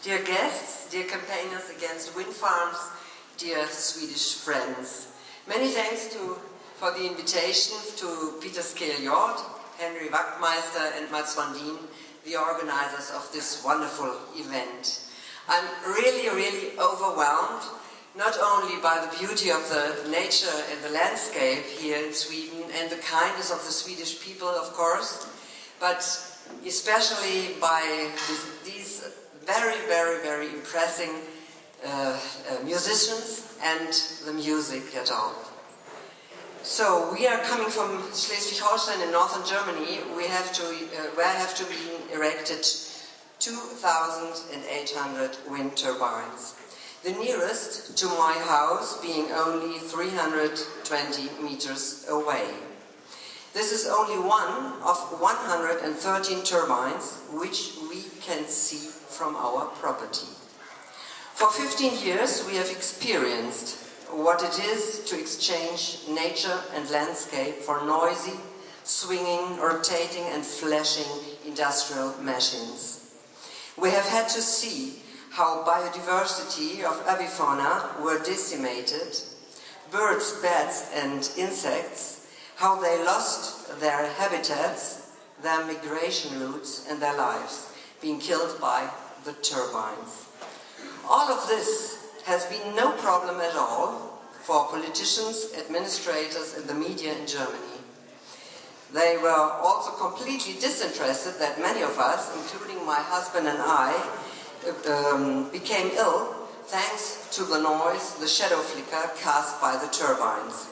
Dear guests, dear campaigners against wind farms, dear Swedish friends, many thanks for the invitation to Peter Skeljord, Henry Wachtmeister and Mats Vandin, the organizers of this wonderful event. I'm really overwhelmed, not only by the beauty of the nature and the landscape here in Sweden and the kindness of the Swedish people, of course, but especially by these very impressive musicians and the music at all. So we are coming from Schleswig-Holstein in northern Germany, where have to be erected 2,800 wind turbines. The nearest to my house being only 320 meters away. This is only one of 113 turbines which we can see from our property. For 15 years we have experienced what it is to exchange nature and landscape for noisy, swinging, rotating and flashing industrial machines. We have had to see how biodiversity of avifauna were decimated, birds, bats and insects, how they lost their habitats, their migration routes and their lives, being killed by the turbines. All of this has been no problem at all for politicians, administrators and the media in Germany. They were also completely disinterested that many of us, including my husband and I, became ill thanks to the noise, the shadow flicker cast by the turbines.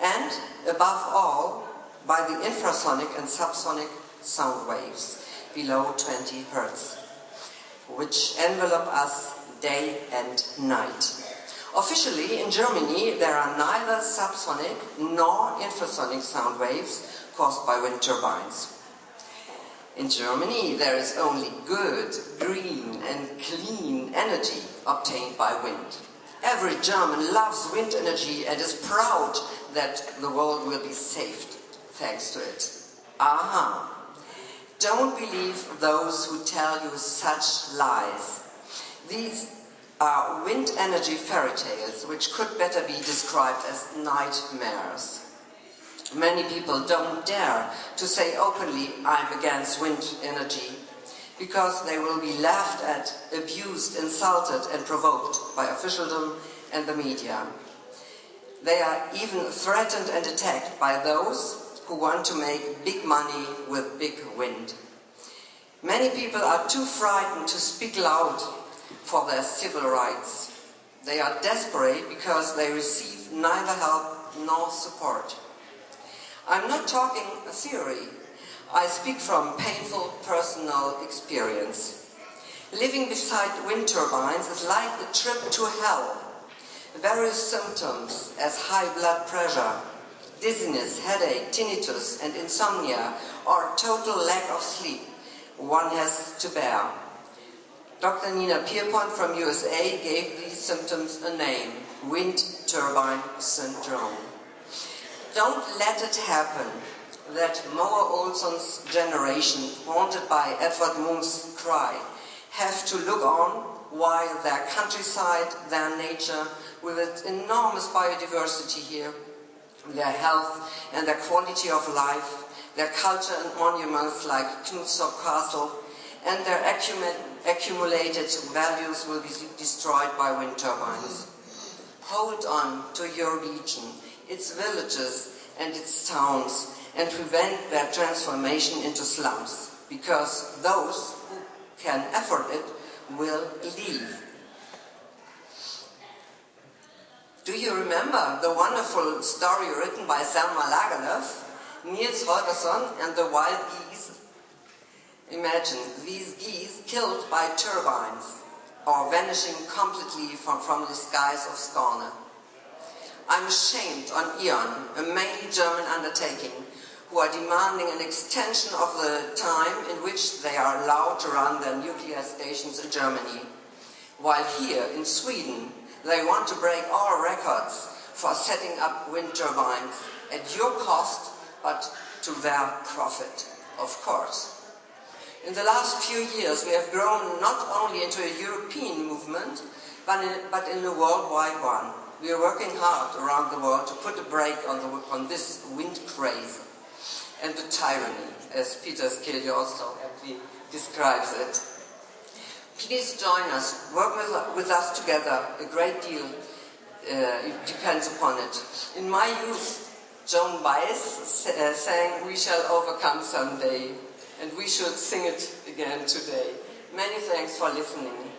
And, above all, by the infrasonic and subsonic sound waves below 20 Hertz, which envelop us day and night. Officially, in Germany, there are neither subsonic nor infrasonic sound waves caused by wind turbines. In Germany, there is only good, green and clean energy obtained by wind. Every German loves wind energy and is proud that the world will be saved thanks to it. Aha! Don't believe those who tell you such lies. These are wind energy fairy tales which could better be described as nightmares. Many people don't dare to say openly, I'm against wind energy, because they will be laughed at, abused, insulted and provoked by officialdom and the media. They are even threatened and attacked by those who want to make big money with big wind. Many people are too frightened to speak loud for their civil rights. They are desperate because they receive neither help nor support. I'm not talking a theory. I speak from painful personal experience. Living beside wind turbines is like a trip to hell. Various symptoms as high blood pressure, dizziness, headache, tinnitus and insomnia or total lack of sleep one has to bear. Dr. Nina Pierpont from USA gave these symptoms a name, wind turbine syndrome. Don't let it happen that Moa Olsson's generation, haunted by Edvard Munch's cry, have to look on while their countryside, their nature, with its enormous biodiversity here, their health and their quality of life, their culture and monuments like Knutstorp Castle, and their accumulated values will be destroyed by wind turbines. Hold on to your region, its villages and its towns, and prevent their transformation into slums, because those who can afford it will leave. Do you remember the wonderful story written by Selma Lagerlöf, Niels Holgersson and the wild geese? Imagine these geese killed by turbines or vanishing completely from the skies of Skåne. I'm ashamed on E.ON, a mainly German undertaking, who are demanding an extension of the time in which they are allowed to run their nuclear stations in Germany, while here in Sweden they want to break all records for setting up wind turbines at your cost, but to their profit, of course. In the last few years, we have grown not only into a European movement, but in a worldwide one. We are working hard around the world to put a brake on this wind craze and the tyranny, as Peter Skilje also aptly describes it. Please join us, work with us together. A great deal depends upon it. In my youth, Joan Baez sang, "We shall overcome someday," and we should sing it again today. Many thanks for listening.